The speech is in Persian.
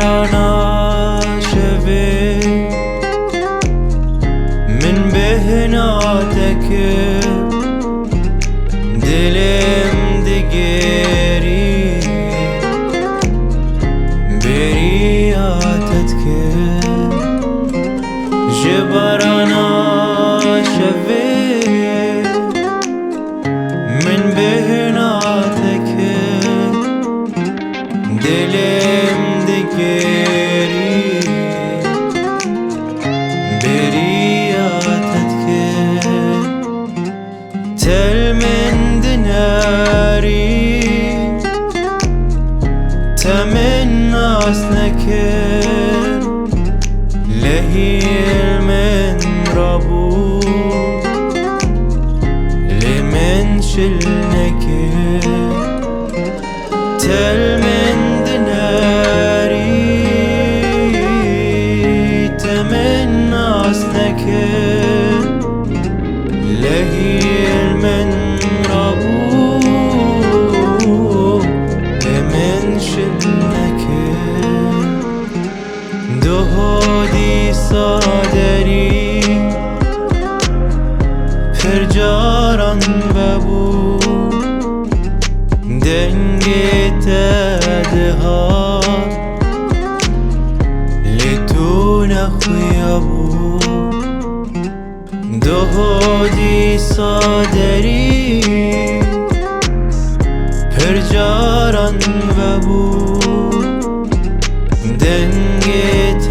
جبرانا شوی من بهناتك دلم دگری بریاتك جبرانا شوی من بهناتك دلم دگری بریاتك تل من دناري تمنى نكر لهيل من ربو لمن شلنكر تل من دناري تمنى نكر لهيل من ربو لمن شلنكر دهودي صادري فرجاران ببو دنگت دهات لتو نخيابو دهودي صادري فرجاران ببو دنگت